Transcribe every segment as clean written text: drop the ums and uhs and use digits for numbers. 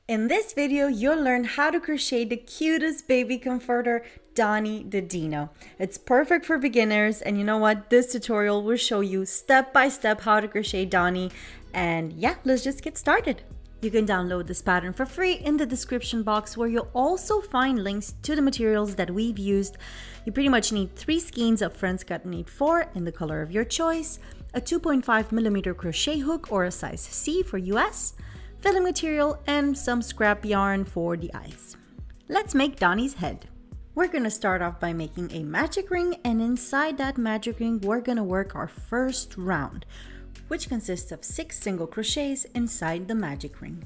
In this video, you'll learn how to crochet the cutest baby comforter, Donnie the Dino. It's perfect for beginners, and you know what? This tutorial will show you step by step how to crochet Donnie. And yeah, let's just get started. You can download this pattern for free in the description box, where you'll also find links to the materials that we've used. You pretty much need 3 skeins of Friends Cut and Knit 4 in the color of your choice, a 2.5mm crochet hook or a size C for US, filling material, and some scrap yarn for the eyes. Let's make Donnie's head. We're gonna start off by making a magic ring, and inside that magic ring we're gonna work our first round, which consists of 6 single crochets inside the magic ring.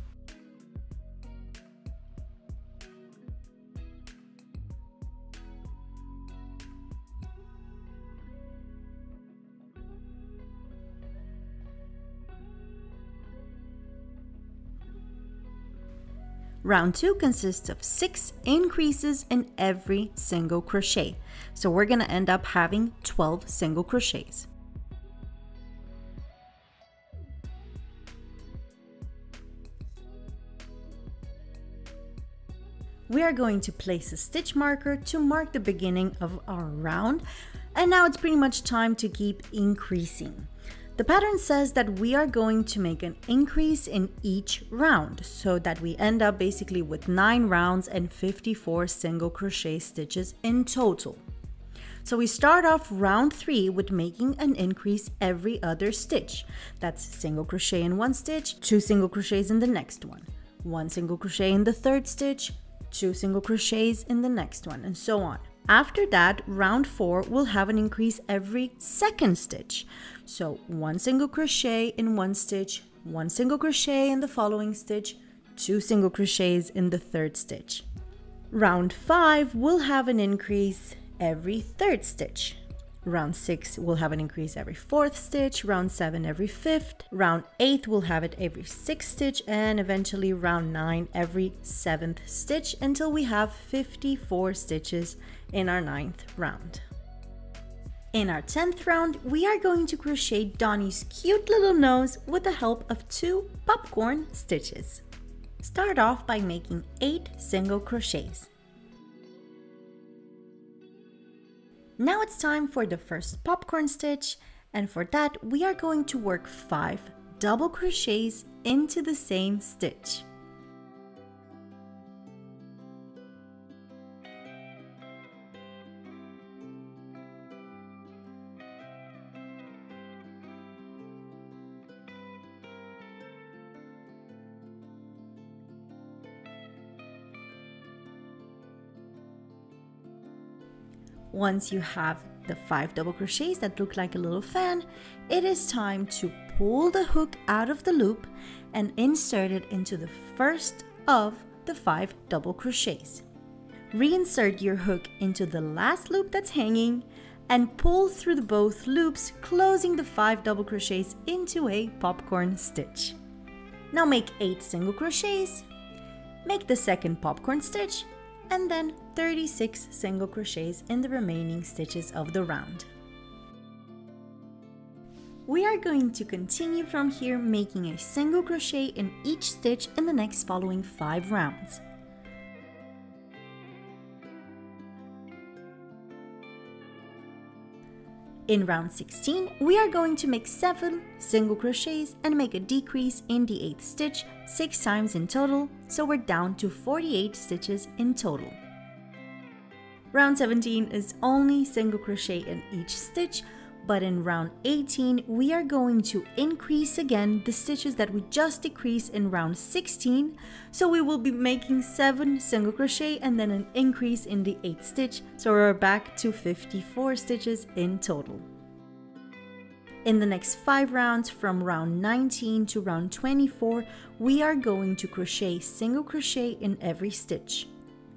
Round 2 consists of 6 increases in every single crochet. So we're gonna end up having 12 single crochets. We are going to place a stitch marker to mark the beginning of our round, and now it's pretty much time to keep increasing. The pattern says that we are going to make an increase in each round, so that we end up basically with 9 rounds and 54 single crochet stitches in total. So we start off round 3 with making an increase every other stitch. That's single crochet in one stitch, 2 single crochets in the next one, 1 single crochet in the third stitch, 2 single crochets in the next one, and so on. After that, round 4 will have an increase every second stitch. So 1 single crochet in one stitch, 1 single crochet in the following stitch, 2 single crochets in the third stitch. Round 5 will have an increase every third stitch. Round 6 will have an increase every 4th stitch, round 7 every 5th, round 8 will have it every 6th stitch, and eventually round 9 every 7th stitch, until we have 54 stitches in our 9th round. In our 10th round, we are going to crochet Donnie's cute little nose with the help of 2 popcorn stitches. Start off by making 8 single crochets. Now it's time for the first popcorn stitch, and for that we are going to work 5 double crochets into the same stitch. Once you have the 5 double crochets that look like a little fan, it is time to pull the hook out of the loop and insert it into the first of the 5 double crochets. Reinsert your hook into the last loop that's hanging and pull through both loops, closing the 5 double crochets into a popcorn stitch. Now make 8 single crochets, make the second popcorn stitch, and then 36 single crochets in the remaining stitches of the round. We are going to continue from here, making a single crochet in each stitch in the next following 5 rounds. In round 16, we are going to make 7 single crochets and make a decrease in the 8th stitch 6 times in total, so we're down to 48 stitches in total. Round 17 is only single crochet in each stitch, but in round 18 we are going to increase again the stitches that we just decreased in round 16, so we will be making 7 single crochet and then an increase in the 8th stitch, so we're back to 54 stitches in total. In the next 5 rounds, from round 19 to round 24, we are going to crochet single crochet in every stitch.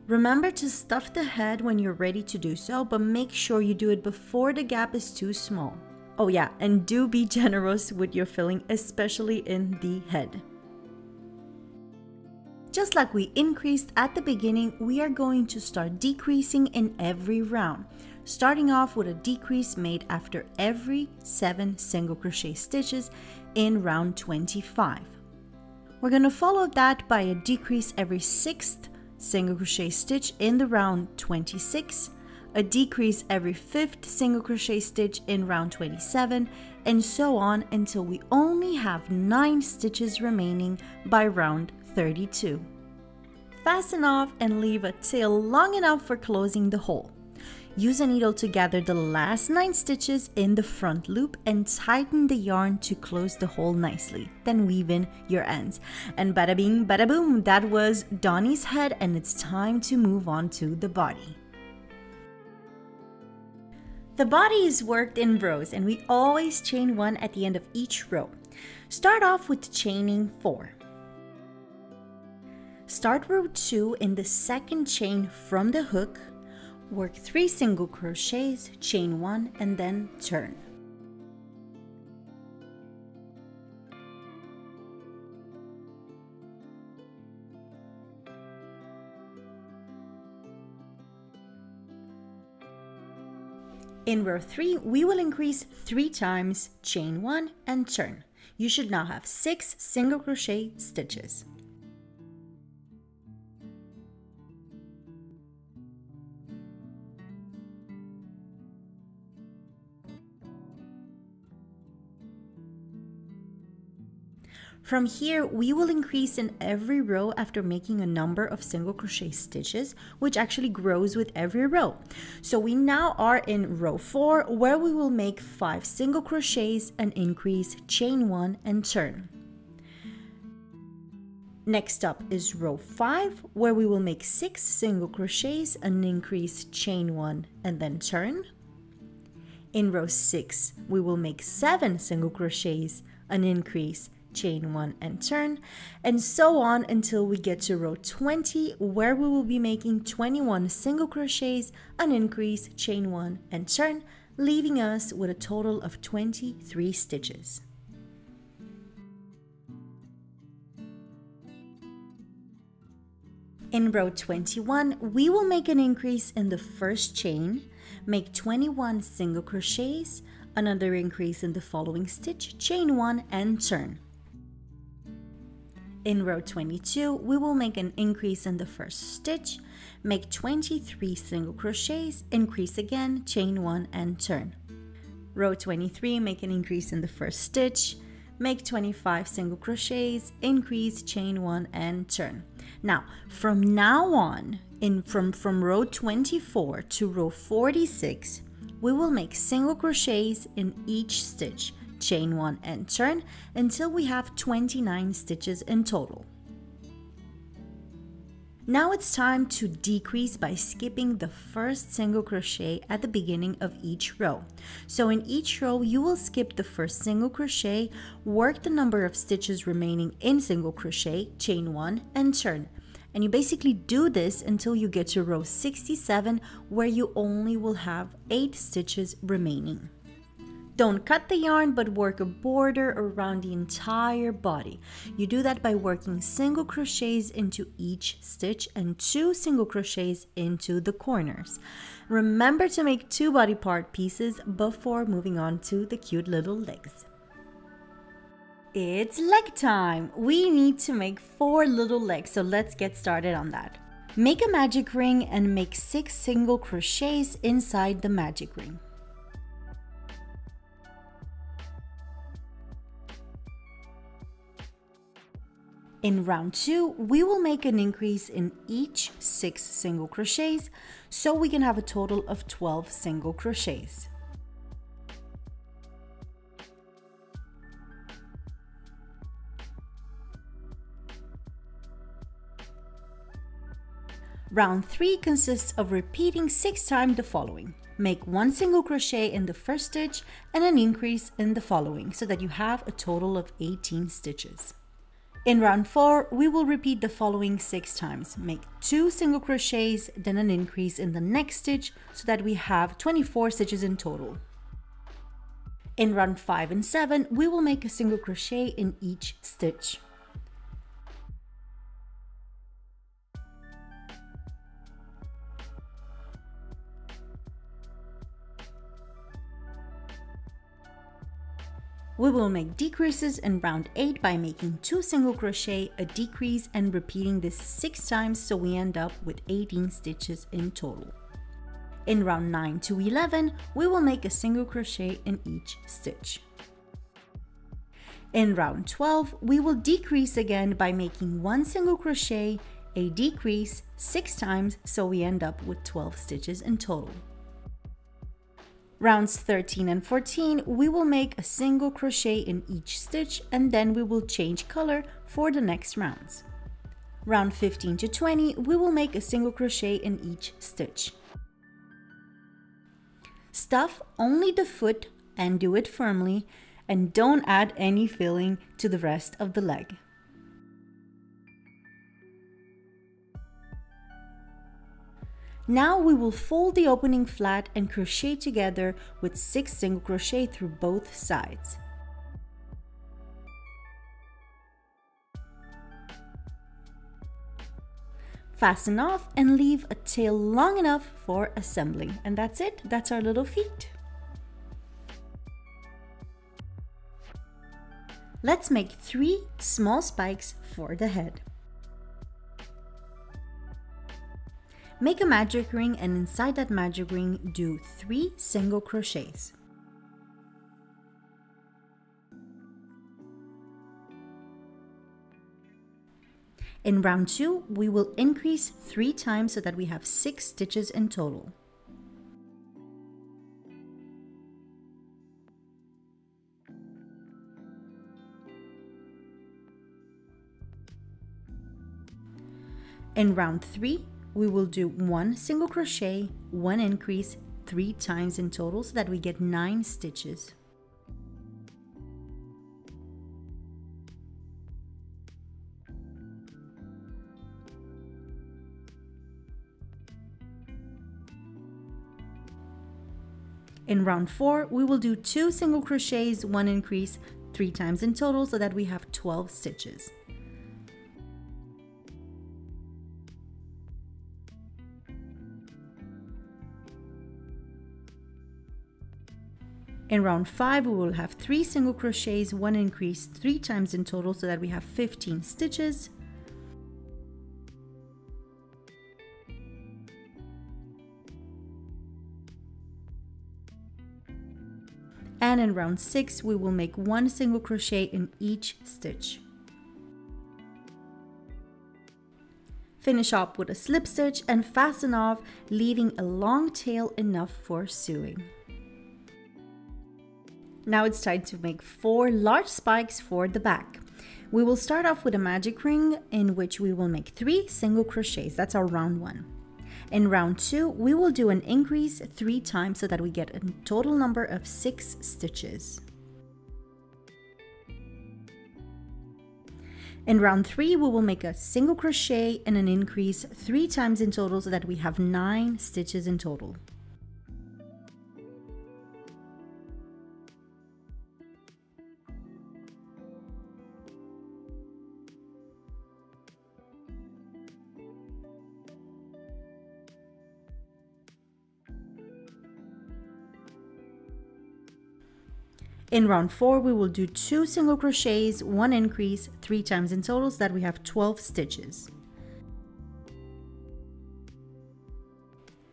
Remember to stuff the head when you're ready to do so, but make sure you do it before the gap is too small. Oh yeah, and do be generous with your filling, especially in the head. Just like we increased at the beginning, we are going to start decreasing in every round, starting off with a decrease made after every 7 single crochet stitches in round 25. We're going to follow that by a decrease every 6th single crochet stitch in the round 26, a decrease every 5th single crochet stitch in round 27, and so on until we only have 9 stitches remaining by round 32. Fasten off and leave a tail long enough for closing the hole. Use a needle to gather the last 9 stitches in the front loop and tighten the yarn to close the hole nicely. Then weave in your ends. And bada bing, bada boom, that was Donnie's head, and it's time to move on to the body. The body is worked in rows, and we always chain 1 at the end of each row. Start off with chaining 4. Start row 2 in the 2nd chain from the hook. Work 3 single crochets, chain 1, and then turn. In row 3, we will increase 3 times, chain 1, and turn. You should now have 6 single crochet stitches. From here, we will increase in every row after making a number of single crochet stitches, which actually grows with every row. So we now are in row 4, where we will make 5 single crochets, an increase, chain 1, and turn. Next up is row 5, where we will make 6 single crochets, an increase, chain 1, and then turn. In row 6, we will make 7 single crochets, an increase, chain 1, and turn, and so on until we get to row 20, where we will be making 21 single crochets, an increase, chain 1, and turn, leaving us with a total of 23 stitches. In row 21, we will make an increase in the first chain, make 21 single crochets, another increase in the following stitch, chain 1, and turn. In row 22, we will make an increase in the first stitch, make 23 single crochets, increase again, chain 1, and turn. Row 23, make an increase in the first stitch, make 25 single crochets, increase, chain 1, and turn. Now, from now on, from row 24 to row 46, we will make single crochets in each stitch, chain 1, and turn until we have 29 stitches in total. Now it's time to decrease by skipping the first single crochet at the beginning of each row. So in each row, you will skip the first single crochet, work the number of stitches remaining in single crochet, chain 1, and turn. And you basically do this until you get to row 67, where you only will have 8 stitches remaining. Don't cut the yarn, but work a border around the entire body. You do that by working single crochets into each stitch and 2 single crochets into the corners. Remember to make 2 body part pieces before moving on to the cute little legs. It's leg time! We need to make 4 little legs, so let's get started on that. Make a magic ring and make 6 single crochets inside the magic ring. In round 2, we will make an increase in each 6 single crochets, so we can have a total of 12 single crochets. Round 3 consists of repeating 6 times the following. Make 1 single crochet in the first stitch and an increase in the following, so that you have a total of 18 stitches. In round 4, we will repeat the following 6 times. Make 2 single crochets, then an increase in the next stitch, so that we have 24 stitches in total. In round 5 and 7, we will make a single crochet in each stitch. We will make decreases in round 8 by making 2 single crochet, a decrease, and repeating this 6 times so we end up with 18 stitches in total. In round 9 to 11, we will make a single crochet in each stitch. In round 12, we will decrease again by making 1 single crochet, a decrease 6 times so we end up with 12 stitches in total. Rounds 13 and 14, we will make a single crochet in each stitch and then we will change color for the next rounds. Round 15 to 20, we will make a single crochet in each stitch. Stuff only the foot and do it firmly, and don't add any filling to the rest of the leg. Now we will fold the opening flat and crochet together with 6 single crochet through both sides. Fasten off and leave a tail long enough for assembling. And that's it, that's our little feet. Let's make 3 small spikes for the head. Make a magic ring and inside that magic ring do 3 single crochets. In round 2, we will increase 3 times so that we have 6 stitches in total. In round 3, we will do 1 single crochet, 1 increase 3 times in total so that we get 9 stitches. In round 4, we will do 2 single crochets, 1 increase 3 times in total so that we have 12 stitches. In round 5, we will have 3 single crochets, 1 increase 3 times in total so that we have 15 stitches. And in round 6, we will make 1 single crochet in each stitch. Finish up with a slip stitch and fasten off, leaving a long tail enough for sewing. Now it's time to make 4 large spikes for the back. We will start off with a magic ring in which we will make 3 single crochets. That's our round 1. In round 2, we will do an increase 3 times so that we get a total number of 6 stitches. In round 3, we will make a single crochet and an increase 3 times in total so that we have 9 stitches in total. In round 4, we will do 2 single crochets, 1 increase 3 times in total so that we have 12 stitches.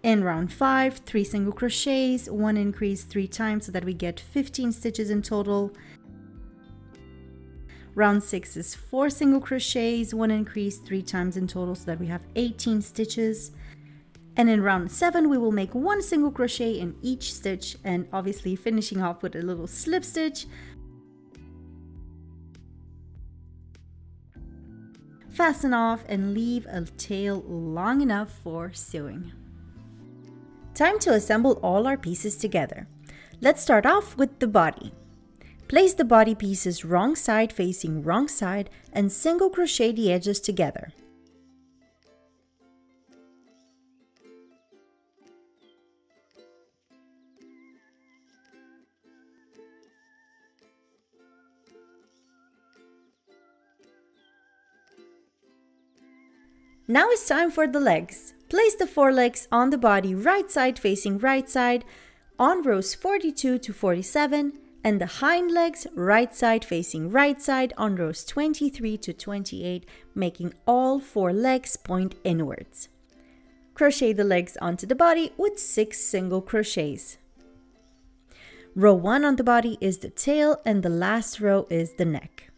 In round 5, 3 single crochets, 1 increase 3 times so that we get 15 stitches in total. Round 6 is 4 single crochets, 1 increase 3 times in total so that we have 18 stitches. And in round 7, we will make 1 single crochet in each stitch and obviously finishing off with a little slip stitch. Fasten off and leave a tail long enough for sewing. Time to assemble all our pieces together. Let's start off with the body. Place the body pieces wrong side facing wrong side and single crochet the edges together. Now it's time for the legs. Place the forelegs on the body right side facing right side on rows 42 to 47 and the hind legs right side facing right side on rows 23 to 28, making all 4 legs point inwards. Crochet the legs onto the body with 6 single crochets. Row 1 on the body is the tail and the last row is the neck.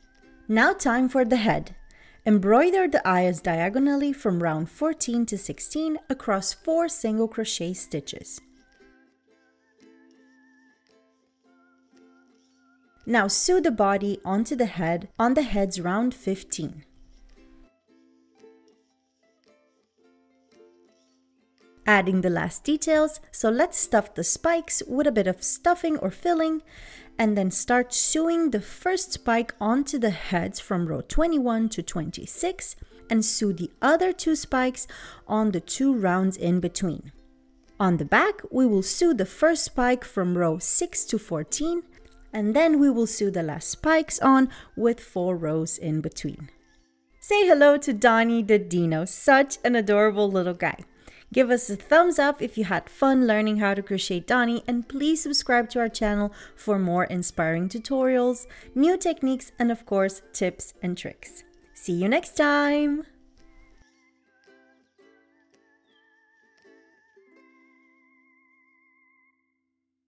Now time for the head. Embroider the eyes diagonally from round 14 to 16 across 4 single crochet stitches. Now sew the body onto the head on the head's round 15. Adding the last details, so let's stuff the spikes with a bit of stuffing or filling, and then start sewing the first spike onto the heads from row 21 to 26, and sew the other 2 spikes on the 2 rounds in between. On the back, we will sew the first spike from row 6 to 14, and then we will sew the last spikes on with 4 rows in between. Say hello to Donnie the Dino, such an adorable little guy. Give us a thumbs up if you had fun learning how to crochet Donnie, and please subscribe to our channel for more inspiring tutorials, new techniques, and of course, tips and tricks. See you next time!